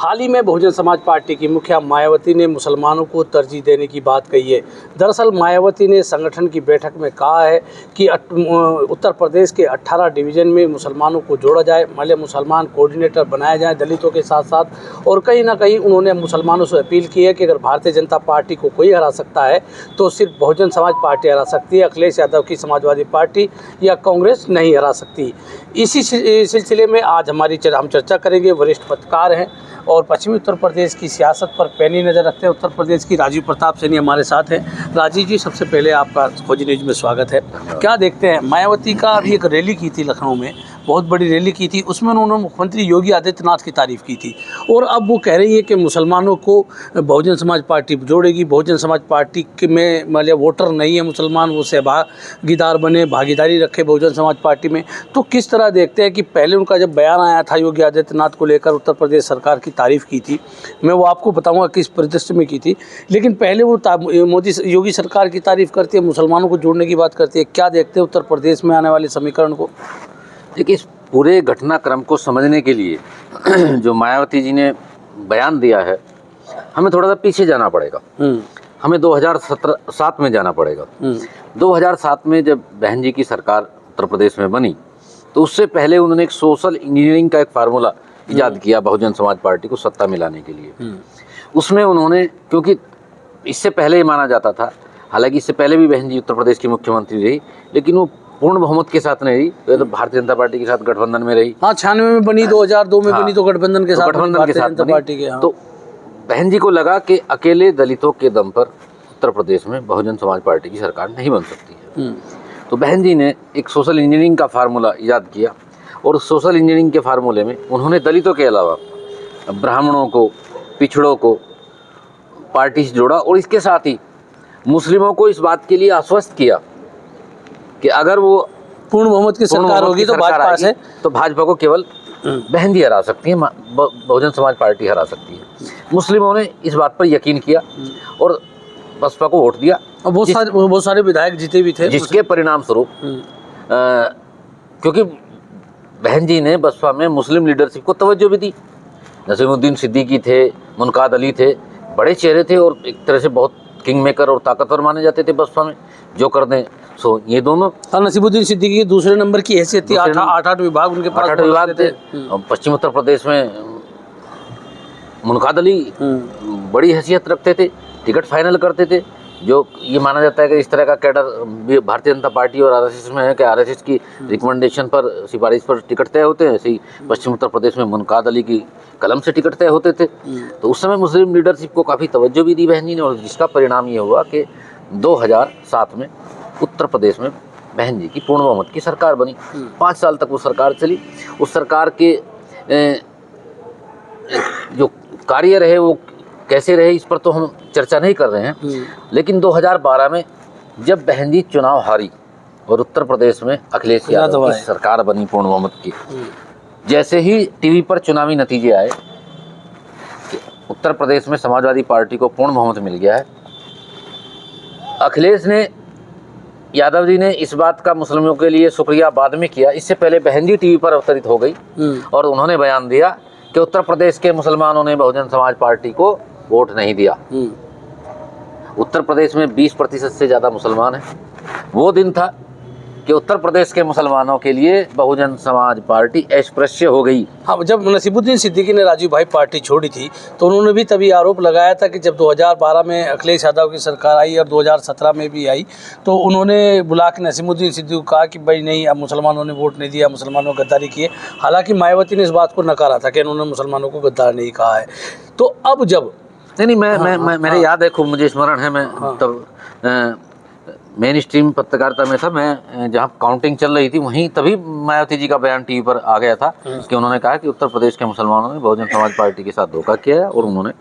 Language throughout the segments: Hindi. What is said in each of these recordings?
हाल ही में बहुजन समाज पार्टी की मुखिया मायावती ने मुसलमानों को तरजीह देने की बात कही है। दरअसल मायावती ने संगठन की बैठक में कहा है कि उत्तर प्रदेश के 18 डिवीज़न में मुसलमानों को जोड़ा जाए, मतलब मुसलमान कोऑर्डिनेटर बनाया जाए दलितों के साथ साथ। और कहीं ना कहीं उन्होंने मुसलमानों से अपील की है कि अगर भारतीय जनता पार्टी को कोई हरा सकता है तो सिर्फ बहुजन समाज पार्टी हरा सकती है, अखिलेश यादव की समाजवादी पार्टी या कांग्रेस नहीं हरा सकती। इसी सिलसिले में आज हम चर्चा करेंगे। वरिष्ठ पत्रकार हैं और पश्चिमी उत्तर प्रदेश की सियासत पर पैनी नज़र रखते हैं उत्तर प्रदेश की राजीव प्रताप सैनी हमारे साथ हैं। राजीव जी, सबसे पहले आपका खोजी न्यूज़ में स्वागत है। क्या देखते हैं, मायावती का अभी एक रैली की थी लखनऊ में, बहुत बड़ी रैली की थी, उसमें उन्होंने मुख्यमंत्री योगी आदित्यनाथ की तारीफ़ की थी और अब वो कह रही है कि मुसलमानों को बहुजन समाज पार्टी जोड़ेगी। बहुजन समाज पार्टी में मतलब वोटर नहीं है मुसलमान, वो सहभागीदार बने, भागीदारी रखे बहुजन समाज पार्टी में। तो किस तरह देखते हैं कि पहले उनका जब बयान आया था योगी आदित्यनाथ को लेकर, उत्तर प्रदेश सरकार की तारीफ़ की थी, मैं वो आपको बताऊंगा किस परिदृश्य में की थी, लेकिन पहले वो योगी सरकार की तारीफ़ करती है, मुसलमानों को जोड़ने की बात करती है। क्या देखते हैं उत्तर प्रदेश में आने वाले समीकरण को? देखिए, इस पूरे घटनाक्रम को समझने के लिए जो मायावती जी ने बयान दिया है, हमें थोड़ा सा पीछे जाना पड़ेगा। हमें 2007 में जाना पड़ेगा। 2007 में जब बहन जी की सरकार उत्तर प्रदेश में बनी तो उससे पहले उन्होंने एक सोशल इंजीनियरिंग का एक फार्मूला इजाद किया बहुजन समाज पार्टी को सत्ता में लाने के लिए। उसमें उन्होंने, क्योंकि इससे पहले ये माना जाता था, हालांकि इससे पहले भी बहन जी उत्तर प्रदेश की मुख्यमंत्री रही, लेकिन वो पूर्ण बहुमत के साथ नहीं रही, वे तो भारतीय जनता पार्टी के साथ गठबंधन में रही। हाँ, 96 में बनी, 2002 में बनी तो गठबंधन के साथ पार्टी के। तो बहन जी को लगा कि अकेले दलितों के दम पर उत्तर प्रदेश में बहुजन समाज पार्टी की सरकार नहीं बन सकती है। तो बहन जी ने एक सोशल इंजीनियरिंग का फार्मूला इजाद किया और उस सोशल इंजीनियरिंग के फार्मूले में उन्होंने दलितों के अलावा ब्राह्मणों को, पिछड़ों को पार्टी से जोड़ा और इसके साथ ही मुस्लिमों को इस बात के लिए आश्वस्त किया कि अगर वो पूर्ण बहुमत की सरकार होगी तो भाजपा से, तो भाजपा को केवल बहन जी हरा सकती है, बहुजन समाज पार्टी हरा सकती है। मुस्लिमों ने इस बात पर यकीन किया और बसपा को वोट दिया और बहुत सारे विधायक जीते भी थे, जिसके परिणाम स्वरूप क्योंकि बहन जी ने बसपा में मुस्लिम लीडरशिप को तवज्जो भी दी। नसीमुद्दीन सिद्दीकी थे, मुनकाद अली थे, बड़े चेहरे थे और एक तरह से बहुत किंग मेकर और ताकतवर माने जाते थे बसपा में, जो कर दें सो ये दोनों। नसीमुद्दीन सिद्दीकी की दूसरे नंबर की हैसियत थी, 8 विभाग उनके पास, 8 विभाग थे। पश्चिम उत्तर प्रदेश में मुनकाद अली बड़ी हैसियत रखते थे, टिकट फाइनल करते थे, जो ये माना जाता है कि इस तरह का कैडर भारतीय जनता पार्टी और आरएसएस में है कि आरएसएस की रिकमेंडेशन पर, सिफारिश पर टिकट तय होते हैं, ऐसे ही पश्चिम उत्तर प्रदेश में मुनकाद अली की कलम से टिकट तय होते थे। तो उस समय मुस्लिम लीडरशिप को काफ़ी तवज्जो भी दी बहन जी ने और जिसका परिणाम ये हुआ कि 2007 में उत्तर प्रदेश में बहन जी की पूर्ण बहुमत की सरकार बनी। 5 साल तक वो सरकार चली। उस सरकार के जो कार्य रहे वो कैसे रहे इस पर तो हम चर्चा नहीं कर रहे हैं, लेकिन 2012 में जब बहन जी चुनाव हारी और उत्तर प्रदेश में अखिलेश यादव की सरकार बनी पूर्ण बहुमत की, जैसे ही टीवी पर चुनावी नतीजे आए कि उत्तर प्रदेश में समाजवादी पार्टी को पूर्ण बहुमत मिल गया है, अखिलेश ने, यादव जी ने इस बात का मुस्लिमों के लिए शुक्रिया बाद में किया। इससे पहले बहन जी टीवी पर अवतरित हो गई और उन्होंने बयान दिया कि उत्तर प्रदेश के मुसलमानों ने बहुजन समाज पार्टी को वोट नहीं दिया। उत्तर प्रदेश में 20% से ज़्यादा मुसलमान हैं। वो दिन था कि उत्तर प्रदेश के मुसलमानों के लिए बहुजन समाज पार्टी अस्पृश्य हो गई। हाँ, जब नसीमुद्दीन सिद्दीकी ने राजीव भाई पार्टी छोड़ी थी तो उन्होंने भी तभी आरोप लगाया था कि जब 2012 में अखिलेश यादव की सरकार आई और 2017 में भी आई तो उन्होंने बुला के नसीमुद्दीन सिद्दीकी को कहा कि भाई नहीं, अब मुसलमानों ने वोट नहीं दिया, मुसलमानों गद्दारी किए। हालांकि मायावती ने इस बात को नकारा था कि उन्होंने मुसलमानों को गद्दार नहीं कहा है। तो अब जब मेरे याद है, खूब मुझे स्मरण है, मैं तब मेन स्ट्रीम पत्रकारिता में था, मैं जहाँ काउंटिंग चल रही थी वहीं तभी मायावती जी का बयान टीवी पर आ गया था कि उन्होंने कहा कि उत्तर प्रदेश के मुसलमानों ने बहुजन समाज पार्टी के साथ धोखा किया है और उन्होंने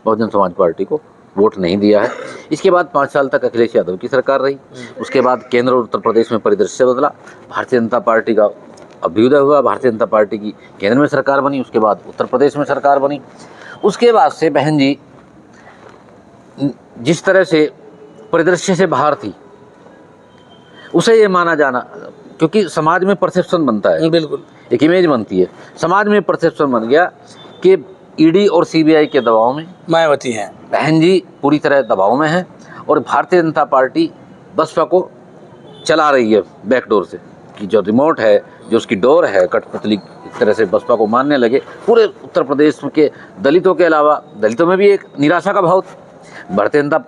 बहुजन समाज पार्टी को वोट नहीं दिया है। इसके बाद 5 साल तक अखिलेश यादव की सरकार रही। उसके बाद केंद्र और उत्तर प्रदेश में परिदृश्य बदला, भारतीय जनता पार्टी का अभ्युदय हुआ, भारतीय जनता पार्टी की केंद्र में सरकार बनी, उसके बाद उत्तर प्रदेश में सरकार बनी। उसके बाद से बहन जी जिस तरह से परिदृश्य से बाहर थी, उसे ये माना जाना, क्योंकि समाज में परसेप्शन बनता है, बिल्कुल एक इमेज बनती है, समाज में परसेप्शन बन गया कि ईडी और सीबीआई के दबाव में मायावती हैं। बहन जी पूरी तरह दबाव में है और भारतीय जनता पार्टी बसपा को चला रही है बैकडोर से, कि जो रिमोट है, जो उसकी डोर है, कठपुतली एक तरह से बसपा को मानने लगे। पूरे उत्तर प्रदेश के दलितों के अलावा, दलितों में भी एक निराशा का भाव, भारतीय जनता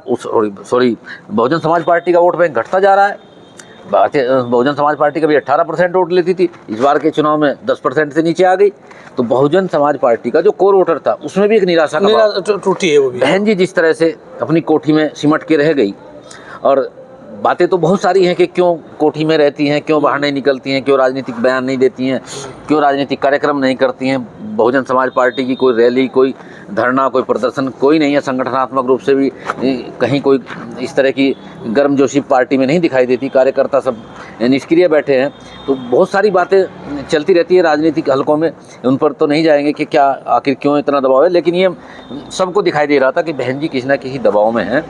बहुजन समाज पार्टी का वोट बैंक घटता जा रहा है। बहुजन समाज पार्टी कभी 18% वोट लेती थी, इस बार के चुनाव में 10% से नीचे आ गई। तो बहुजन समाज पार्टी का जो कोर वोटर था उसमें भी एक निराशा का टूटी है वो भी। बहन जी जिस तरह से अपनी कोठी में सिमट के रह गई, और बातें तो बहुत सारी हैं कि क्यों कोठी में रहती हैं, क्यों बाहर नहीं निकलती हैं, क्यों राजनीतिक बयान नहीं देती हैं, क्यों राजनीतिक कार्यक्रम नहीं करती हैं। बहुजन समाज पार्टी की कोई रैली, कोई धरना, कोई प्रदर्शन कोई नहीं है। संगठनात्मक रूप से भी कहीं कोई इस तरह की गर्मजोशी पार्टी में नहीं दिखाई देती। कार्यकर्ता सब निष्क्रिय बैठे हैं। तो बहुत सारी बातें चलती रहती है राजनीतिक हलकों में, उन पर तो नहीं जाएंगे कि क्या आखिर क्यों इतना दबाव है। लेकिन ये सबको दिखाई दे रहा था कि बहन जी किसी न किसी दबाव में हैं।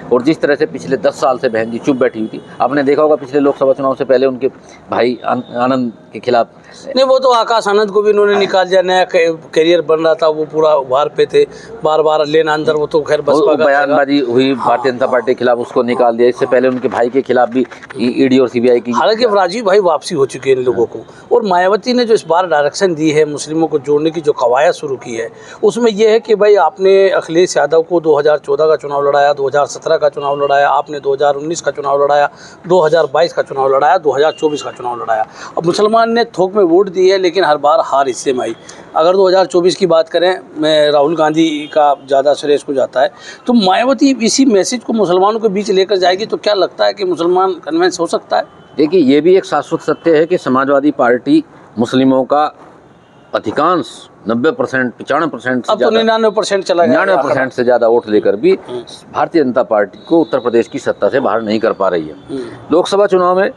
और जिस तरह से पिछले 10 साल से बहन जी चुप बैठी हुई थी, आपने देखा होगा पिछले लोकसभा चुनाव से पहले उनके भाई आनंद के खिलाफ नहीं, वो तो आकाश आनंद को भी इन्होंने निकाल दिया। नया करियर बन रहा था, वो पूरा उभार पे थे, बार बार लेना अंदर। वो तो खैर बसपा का बयानबाजी हुई भारतीय जनता पार्टी के खिलाफ, उसको निकाल दिया। इससे पहले उनके भाई के खिलाफ भी ईडी और सीबीआई की। हालांकि अब राजीव भाई वापसी हो चुकी है इन लोगों को। और मायावती ने जो इस बार डायरेक्शन दी है, मुस्लिमों को जोड़ने की जो कवायद शुरू की है, उसमें यह है कि भाई आपने अखिलेश यादव को 2014 का चुनाव लड़ाया, 2017 का चुनाव लड़ाया, आपने 2019 का चुनाव लड़ाया, 2022 का चुनाव लड़ाया, 2024 का चुनाव लड़ाया। अब मुसलमान ने थोक में वोट दिए, लेकिन हर बार हार हिस्से में आई। अगर 2024 की बात करें, मैं राहुल गांधी का ज़्यादा श्रेय इसको जाता है। तो मायावती इसी मैसेज को मुसलमानों के बीच लेकर जाएगी, तो क्या लगता है कि मुसलमान कन्विंस हो सकता है? देखिए, ये भी एक शाश्वत सत्य है कि समाजवादी पार्टी मुस्लिमों का अधिकांश 90%, 95% अब तो 99% चला गया, 99% से ज़्यादा वोट लेकर भी भारतीय जनता पार्टी को उत्तर प्रदेश की सत्ता से बाहर नहीं कर पा रही है। लोकसभा चुनाव में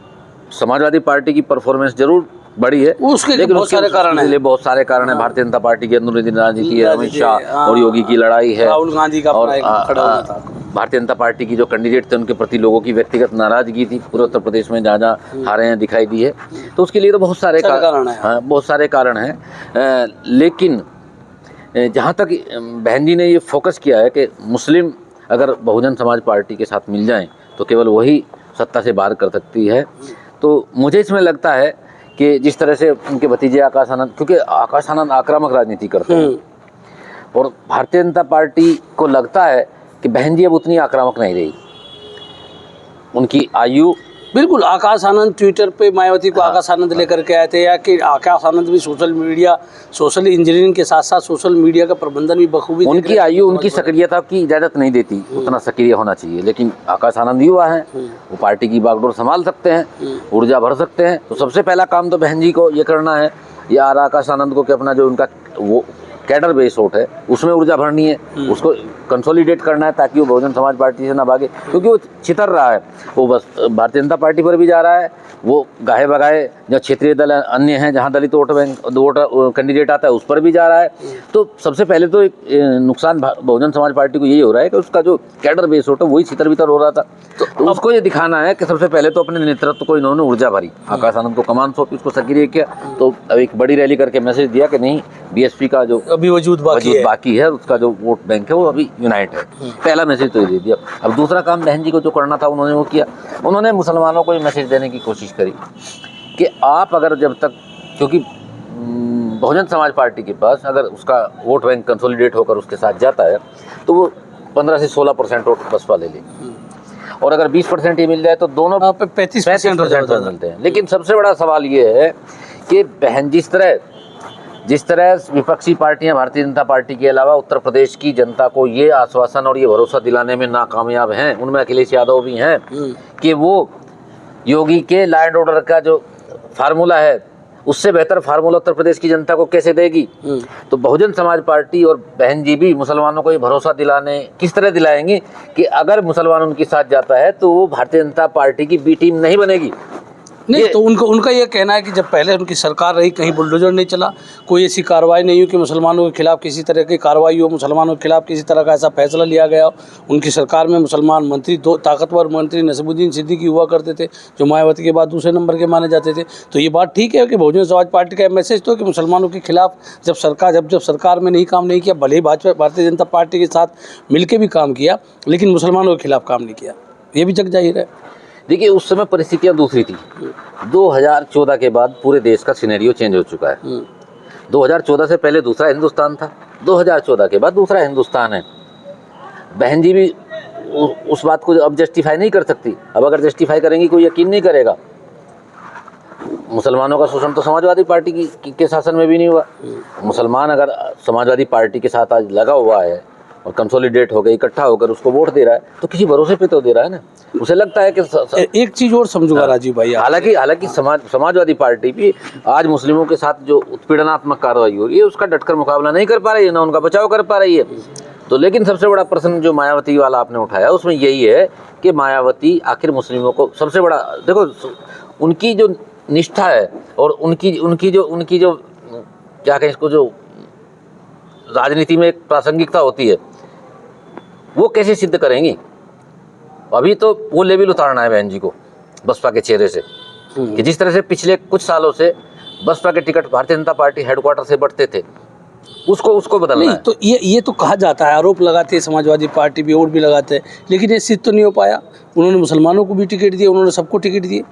समाजवादी पार्टी की परफॉर्मेंस जरूर बड़ी है, उसके बहुत सारे कारण हैं। बहुत सारे कारण है। भारतीय जनता पार्टी की अंदरूनी राजनीति है, अमित शाह और योगी की लड़ाई है, राहुल गांधी का और खड़ा होना था। भारतीय जनता पार्टी की जो कैंडिडेट थे उनके प्रति लोगों की व्यक्तिगत नाराजगी थी, पूरे उत्तर प्रदेश में जहाँ हारे हैं दिखाई दी है। तो उसके लिए तो बहुत सारे कारण हैं। हाँ, बहुत सारे कारण हैं। लेकिन जहाँ तक बहन जी ने ये फोकस किया है कि मुस्लिम अगर बहुजन समाज पार्टी के साथ मिल जाएं तो केवल वही सत्ता से बाहर कर सकती है। तो मुझे इसमें लगता है कि जिस तरह से उनके भतीजे आकाश आनंद, क्योंकि आकाश आनंद आक्रामक राजनीति करते हैं और भारतीय जनता पार्टी को लगता है कि बहन जी अब उतनी आक्रामक नहीं रही। उनकी आयु बिल्कुल, आकाश आनंद ट्विटर पे मायावती को आकाश आनंद लेकर के आए थे, या कि आकाश आनंद भी सोशल इंजीनियरिंग के साथ साथ सोशल मीडिया का प्रबंधन भी बखूबी। उनकी आयु उनकी सक्रियता की इजाज़त नहीं देती, उतना सक्रिय होना चाहिए। लेकिन आकाश आनंद युवा हैं, वो पार्टी की बागडोर संभाल सकते हैं, ऊर्जा भर सकते हैं। तो सबसे पहला काम तो बहन जी को ये करना है, या आकाश आनंद को कि अपना जो उनका वो कैडर बेस वोट है उसमें ऊर्जा भरनी है, उसको कंसोलिडेट करना है ताकि वो बहुजन समाज पार्टी से ना भागे। क्योंकि वो छितर रहा है, वो बस भारतीय जनता पार्टी पर भी जा रहा है, वो गाहे बगाए जो क्षेत्रीय दल अन्य हैं जहाँ दलित वोट कैंडिडेट आता है उस पर भी जा रहा है। तो सबसे पहले तो एक नुकसान बहुजन समाज पार्टी को यही हो रहा है कि उसका जो कैडर बेस वोट है वही छितर बितर हो रहा था। तो उसको ये दिखाना है कि सबसे पहले तो अपने नेतृत्व को इन्होंने ऊर्जा भरी, आकाश आनंद को कमान सौंपी, उसको सक्रिय किया। तो अब एक बड़ी रैली करके मैसेज दिया कि नहीं, बीएसपी का जो अभी वजूद बाकी है, उसका जो वोट बैंक है वो अभी यूनाइट है। पहला मैसेज तो ये दे दिया। अब दूसरा काम बहन जी को जो करना था उन्होंने वो किया। उन्होंने मुसलमानों को ये मैसेज देने की कोशिश करी कि आप अगर जब तक, क्योंकि बहुजन समाज पार्टी के पास अगर उसका वोट बैंक कंसोलिडेट होकर उसके साथ जाता है तो वो 15 से 16% वोट बसपा ले लेगी, और अगर 20% ही मिल जाए तो दोनों 35% मिलते हैं। लेकिन सबसे बड़ा सवाल ये है कि बहन जिस तरह विपक्षी पार्टियां भारतीय जनता पार्टी के अलावा उत्तर प्रदेश की जनता को ये आश्वासन और ये भरोसा दिलाने में नाकामयाब हैं, उनमें अखिलेश यादव भी हैं, कि वो योगी के लॉ एंड ऑर्डर का जो फार्मूला है उससे बेहतर फार्मूला उत्तर प्रदेश की जनता को कैसे देगी। तो बहुजन समाज पार्टी और बहन जी भी मुसलमानों को ये भरोसा दिलाने किस तरह दिलाएंगी कि अगर मुसलमान उनके साथ जाता है तो वो भारतीय जनता पार्टी की बी टीम नहीं बनेगी, नहीं तो उनका ये कहना है कि जब पहले उनकी सरकार रही कहीं बुलडोजर नहीं चला, कोई ऐसी कार्रवाई नहीं हुई कि मुसलमानों के खिलाफ किसी तरह की कार्रवाई हो, मुसलमानों के खिलाफ किसी तरह का ऐसा फैसला लिया गया हो। उनकी सरकार में मुसलमान मंत्री, 2 ताकतवर मंत्री नसीमुद्दीन सिद्दीकी हुआ करते थे, जो मायावती के बाद दूसरे नंबर के माने जाते थे। तो ये बात ठीक है कि बहुजन समाज पार्टी का मैसेज तो कि मुसलमानों के खिलाफ जब सरकार में नहीं काम नहीं किया, भले ही भारतीय जनता पार्टी के साथ मिलकर भी काम किया, लेकिन मुसलमानों के खिलाफ काम नहीं किया, ये भी जग जाहिर है। देखिए उस समय परिस्थितियाँ दूसरी थी। 2014 के बाद पूरे देश का सिनेरियो चेंज हो चुका है। 2014 से पहले दूसरा हिंदुस्तान था, 2014 के बाद दूसरा हिंदुस्तान है। बहन जी भी उस बात को अब जस्टिफाई नहीं कर सकती। अब अगर जस्टिफाई करेंगी कोई यकीन नहीं करेगा। मुसलमानों का शोषण तो समाजवादी पार्टी के शासन में भी नहीं हुआ। मुसलमान अगर समाजवादी पार्टी के साथ आज लगा हुआ है और कंसोलिडेट हो गए, इकट्ठा होकर उसको वोट दे रहा है, तो किसी भरोसे पे तो दे रहा है ना। उसे लगता है कि एक चीज़ और समझूंगा राजीव भाई, हालांकि समाजवादी पार्टी भी आज मुस्लिमों के साथ जो उत्पीड़नात्मक कार्रवाई हो रही है उसका डटकर मुकाबला नहीं कर पा रही है, ना उनका बचाव कर पा रही है। तो लेकिन सबसे बड़ा प्रश्न जो मायावती वाला आपने उठाया उसमें यही है कि मायावती आखिर मुस्लिमों को सबसे बड़ा, देखो उनकी जो निष्ठा है और उनकी जो क्या कहें इसको, जो राजनीति में एक प्रासंगिकता होती है, वो कैसे सिद्ध करेंगी। अभी तो वो लेवल उतारना है बहन जी को बसपा के चेहरे से, कि जिस तरह से पिछले कुछ सालों से बसपा के ticket Bharatiya Janata party headquarter से बढ़ते थे, उसको बदलना है। तो ये तो कहा जाता है, आरोप लगाते हैं समाजवादी पार्टी भी और भी लगाते हैं, लेकिन ये सिद्ध तो नहीं हो पाया। उन्होंने मुसलमानों को भी टिकट दिए, उन्होंने सबको टिकट दिए।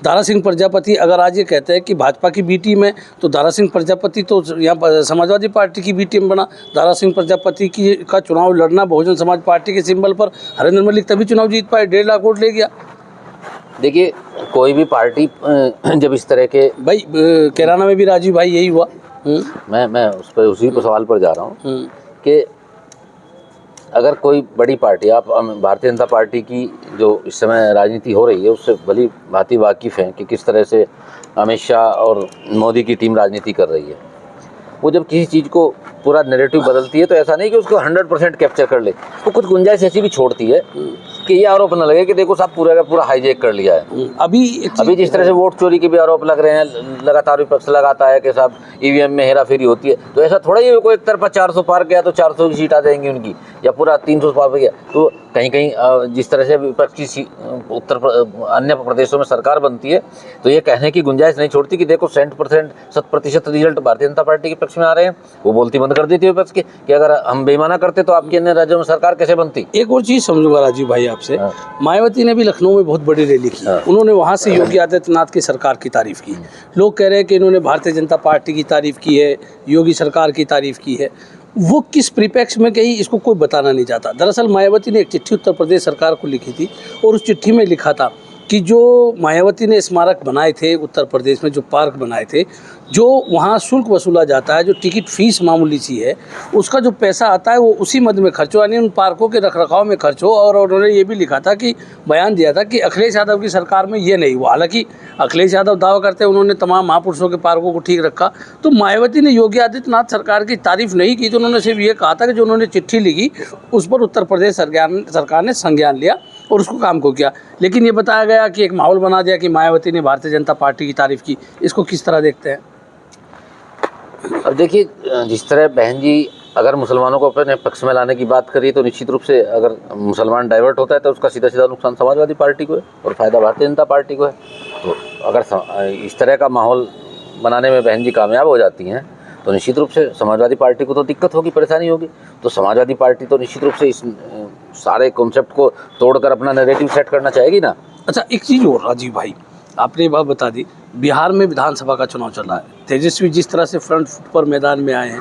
दारा सिंह प्रजापति अगर आज ये कहते हैं कि भाजपा की बी टीम है, तो दारा सिंह प्रजापति तो यहाँ समाजवादी पार्टी की बी टीम बना। दारा सिंह प्रजापति का चुनाव लड़ना बहुजन समाज पार्टी के सिंबल पर, हरेंद्र मलिक तभी चुनाव जीत पाए, 1.5 लाख वोट ले गया। देखिए कोई भी पार्टी जब इस तरह के, भाई कैराना में भी राजीव भाई यही हुआ। मैं उसी सवाल पर जा रहा हूँ कि अगर कोई बड़ी पार्टी, आप भारतीय जनता पार्टी की जो इस समय राजनीति हो रही है उससे भली भांति वाकिफ़ हैं कि किस तरह से अमित शाह और मोदी की टीम राजनीति कर रही है। वो जब किसी चीज़ को पूरा नैरेटिव बदलती है तो ऐसा नहीं कि उसको 100% कैप्चर कर ले, वो कुछ गुंजाइश ऐसी भी छोड़ती है कि ये आरोप न लगे कि देखो साहब पूरा का पूरा हाईजैक कर लिया है। अभी जिस तरह से वोट चोरी के भी आरोप लग रहे हैं, लगातार विपक्ष लगाता है कि साहब ईवीएम में हेरा फेरी होती है, तो ऐसा थोड़ा ही कोई एक तरफा 400 पार गया तो 400 की सीट आ जाएंगी उनकी, या पूरा 300 पार गया तो कहीं कहीं जिस तरह से विपक्ष की अन्य प्रदेशों में सरकार बनती है तो ये कहने की गुंजाइश नहीं छोड़ती कि देखो 100% रिजल्ट भारतीय जनता पार्टी के पक्ष में आ रहे हैं। वो बोलती बंद कर देती है विपक्ष की कि अगर हम बेईमाना करते तो आपके अन्य राज्यों में सरकार कैसे बनती। एक और चीज़ समझूंगा राजीव भाई आपसे, मायावती ने भी लखनऊ में बहुत बड़ी रैली की। उन्होंने वहाँ से योगी आदित्यनाथ की सरकार की तारीफ की। लोग कह रहे हैं कि इन्होंने भारतीय जनता पार्टी की तारीफ की है, योगी सरकार की तारीफ की है। वो किस परिप्रेक्ष्य में कही, इसको कोई बताना नहीं चाहता। दरअसल मायावती ने एक चिट्ठी उत्तर प्रदेश सरकार को लिखी थी और उस चिट्ठी में लिखा था कि जो मायावती ने स्मारक बनाए थे उत्तर प्रदेश में, जो पार्क बनाए थे, जो वहाँ शुल्क वसूला जाता है, जो टिकट फीस मामूली सी है, उसका जो पैसा आता है वो उसी मद में खर्च हो, यानी उन पार्कों के रखरखाव में खर्च हो। और उन्होंने ये भी लिखा था कि बयान दिया था कि अखिलेश यादव की सरकार में ये नहीं हुआ। हालांकि अखिलेश यादव दावा करते हैं उन्होंने तमाम महापुरुषों के पार्कों को ठीक रखा। तो मायावती ने योगी आदित्यनाथ सरकार की तारीफ नहीं की, तो उन्होंने सिर्फ ये कहा था कि जो उन्होंने चिट्ठी लिखी उस पर उत्तर प्रदेश सरकार ने संज्ञान लिया और उसको काम को किया। लेकिन ये बताया गया कि एक माहौल बना दिया कि मायावती ने भारतीय जनता पार्टी की तारीफ की। इसको किस तरह देखते हैं? अब देखिए, जिस तरह बहन जी अगर मुसलमानों को अपने पक्ष में लाने की बात करिए तो निश्चित रूप से अगर मुसलमान डाइवर्ट होता है तो उसका सीधा सीधा नुकसान समाजवादी पार्टी को है और फ़ायदा भारतीय जनता पार्टी को है। तो अगर इस तरह का माहौल बनाने में बहन जी कामयाब हो जाती हैं तो निश्चित रूप से समाजवादी पार्टी को तो दिक्कत होगी, परेशानी होगी। तो समाजवादी पार्टी तो निश्चित रूप से इस सारे कॉन्सेप्ट को तोड़कर अपना नैरेटिव सेट करना चाहेगी ना। अच्छा, एक चीज़ और राजीव भाई, आपने ये बात बता दी, बिहार में विधानसभा का चुनाव चल रहा है। तेजस्वी जिस तरह से फ्रंट फुट पर मैदान में आए हैं,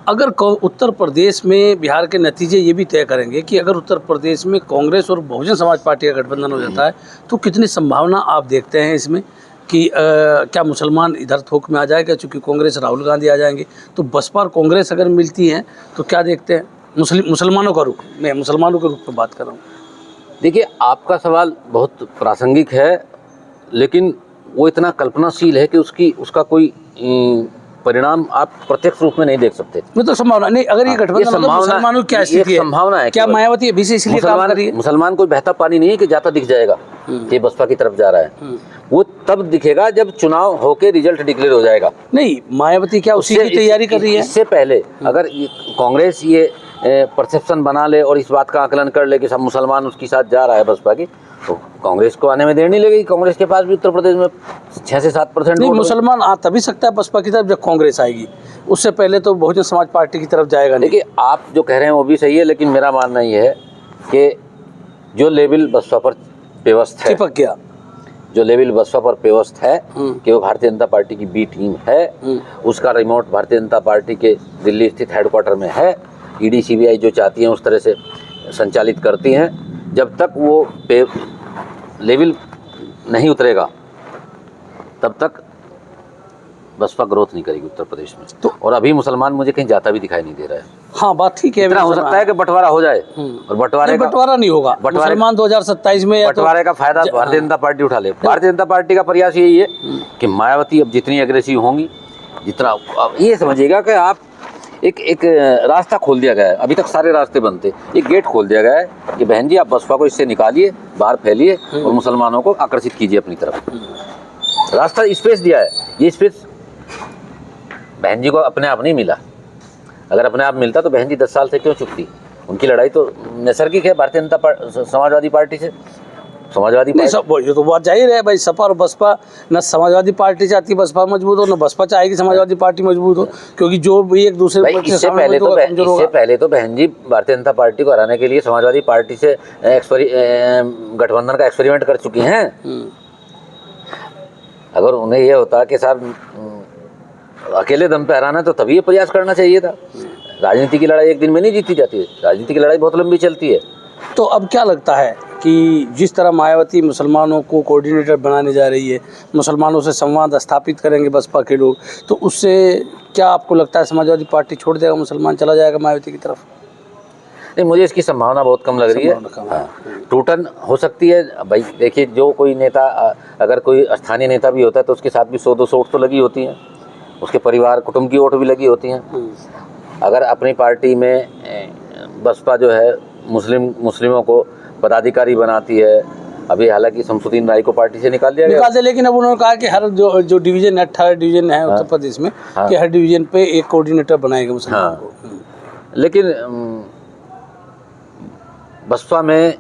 अगर उत्तर प्रदेश में बिहार के नतीजे ये भी तय करेंगे कि अगर उत्तर प्रदेश में कांग्रेस और बहुजन समाज पार्टी का गठबंधन हो जाता है तो कितनी संभावना आप देखते हैं इसमें कि क्या मुसलमान इधर थोक में आ जाएगा? चूँकि कांग्रेस राहुल गांधी आ जाएंगे, तो बसपा और कांग्रेस अगर मिलती हैं तो क्या देखते हैं मुसलमानों का रुख? मैं मुसलमानों के रुख पर बात कर रहा हूँ। देखिए, आपका सवाल बहुत प्रासंगिक है, लेकिन वो इतना कल्पनाशील है कि उसका कोई परिणाम आप प्रत्यक्ष रूप में नहीं देख सकते। मैं तो संभावना नहीं, अगर ये गठबंधन तो मुसलमानों की क्या स्थिति है? संभावना है। क्या मायावती अभी से इसलिए काम कर रही है? मुसलमान कोई बहता पानी नहीं है कि जाता दिख जाएगा ये बसपा की तरफ जा रहा है। वो तब दिखेगा जब चुनाव होके रिजल्ट डिक्लेयर हो जाएगा। नहीं, मायावती क्या उसी की तैयारी कर रही है? इससे पहले अगर कांग्रेस ये परसेप्शन बना ले और इस बात का आकलन कर ले कि सब मुसलमान उसके साथ जा रहा है बसपा की, तो कांग्रेस को आने में देर नहीं लगेगी। कांग्रेस के पास भी उत्तर प्रदेश में 6 से 7% नहीं, मुसलमान आ तभी सकता है बसपा की तरफ जब कांग्रेस आएगी, उससे पहले तो बहुजन समाज पार्टी की तरफ जाएगा नहीं। देखिए, आप जो कह रहे हैं वो भी सही है, लेकिन मेरा मानना ये है कि जो लेवल बसपा पर पेवस्त है, चिपक गया, जो लेवल बसपा पर पेवस्त है कि वो भारतीय जनता पार्टी की बी टीम है, उसका रिमोट भारतीय जनता पार्टी के दिल्ली स्थित हेडक्वार्टर में है। ईडी सीबीआई जो चाहती हैं उस तरह से संचालित करती हैं। जब तक वो लेवल नहीं उतरेगा तब तक बसपा ग्रोथ नहीं करेगी उत्तर प्रदेश में। तो और अभी मुसलमान मुझे कहीं जाता भी दिखाई नहीं दे रहा है। हाँ, बात ठीक है। इतना हो सकता है कि बंटवारा हो जाए, और बंटवारा नहीं होगा। मुसलमान 2027 में बंटवारे का फायदा भारतीय जनता पार्टी उठा ले। भारतीय जनता पार्टी का प्रयास यही है कि मायावती अब जितनी एग्रेसिव होंगी, जितना ये समझिएगा कि आप एक रास्ता खोल दिया गया है। अभी तक सारे रास्ते बंद थे, एक गेट खोल दिया गया है कि बहन जी आप बसपा को इससे निकालिए, बाहर फैलिए और मुसलमानों को आकर्षित कीजिए अपनी तरफ। रास्ता स्पेस दिया है। ये स्पेस बहन जी को अपने आप नहीं मिला। अगर अपने आप मिलता तो बहन जी 10 साल से क्यों चुकती? उनकी लड़ाई तो नैसर्गिक है भारतीय जनता समाजवादी पार्टी से। समाजवादी ये तो बात जाहिर है भाई, सपा और बसपा, न समाजवादी पार्टी चाहती है बसपा मजबूत हो, न बसपा चाहेगी समाजवादी पार्टी मजबूत हो, क्योंकि जो भी एक दूसरे इससे पहले तो बहन जी भारतीय जनता पार्टी को हराने के लिए समाजवादी पार्टी से गठबंधन का एक्सपेरिमेंट कर चुकी हैं। अगर उन्हें यह होता कि साहब अकेले दम पे हराना तो तभी ये प्रयास करना चाहिए था। राजनीति की लड़ाई एक दिन में नहीं जीती जाती है, राजनीति की लड़ाई बहुत लंबी चलती है। तो अब क्या लगता है कि जिस तरह मायावती मुसलमानों को कोऑर्डिनेटर बनाने जा रही है, मुसलमानों से संवाद स्थापित करेंगे बसपा के लोग, तो उससे क्या आपको लगता है समाजवादी पार्टी छोड़ देगा, मुसलमान चला जाएगा मायावती की तरफ? नहीं, मुझे इसकी संभावना बहुत कम लग रही है। हाँ, टूटन हो सकती है। भाई देखिए, जो कोई नेता, अगर कोई स्थानीय नेता भी होता है तो उसके साथ भी 100-200 वोट तो लगी होती हैं, उसके परिवार कुटुंब की वोट भी लगी होती हैं। अगर अपनी पार्टी में बसपा जो है मुस्लिमों को पदाधिकारी बनाती है, अभी हालांकि शमसुद्दीन राय को पार्टी से निकाल दिया गया, लेकिन अब उन्होंने कहा कि हर जो डिवीजन है, 18 डिवीजन है उत्तर प्रदेश में, कि हर डिवीजन पे एक कोऑर्डिनेटर बनाएगा मुसलमान को। लेकिन बसपा में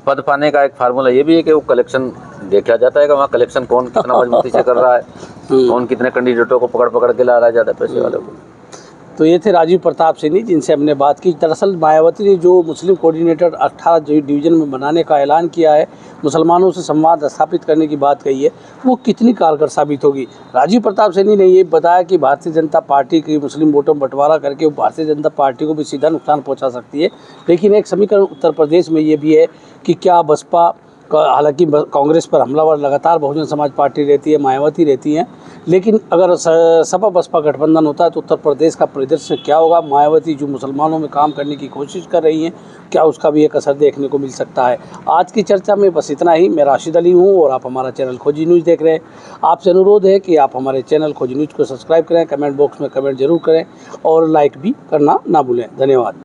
पद पाने का एक फार्मूला ये भी है कि वो कलेक्शन देखा जाता है कि वहाँ कलेक्शन कौन कितना मजबूती से कर रहा है, कौन कितने कैंडिडेटों को पकड़ के ला रहा है ज़्यादा पैसे वालों को। तो ये थे राजीव प्रताप सिंह, जिनसे हमने बात की। दरअसल मायावती ने जो मुस्लिम कोऑर्डिनेटर 18 डिवीज़न में बनाने का ऐलान किया है, मुसलमानों से संवाद स्थापित करने की बात कही है, वो कितनी कारगर साबित होगी। राजीव प्रताप सिंह ने ये बताया कि भारतीय जनता पार्टी की मुस्लिम वोटों में बंटवारा करके वो भारतीय जनता पार्टी को भी सीधा नुकसान पहुँचा सकती है। लेकिन एक समीकरण उत्तर प्रदेश में ये भी है कि क्या बसपा, हालांकि कांग्रेस पर हमलावर लगातार बहुजन समाज पार्टी रहती है, मायावती रहती हैं, लेकिन अगर सपा बसपा गठबंधन होता है तो उत्तर प्रदेश का परिदृश्य क्या होगा? मायावती जो मुसलमानों में काम करने की कोशिश कर रही हैं, क्या उसका भी एक असर देखने को मिल सकता है? आज की चर्चा में बस इतना ही। मैं राशिद अली हूँ और आप हमारा चैनल खोजी न्यूज़ देख रहे हैं। आपसे अनुरोध है कि आप हमारे चैनल खोजी न्यूज़ को सब्सक्राइब करें, कमेंट बॉक्स में कमेंट जरूर करें और लाइक भी करना ना भूलें। धन्यवाद।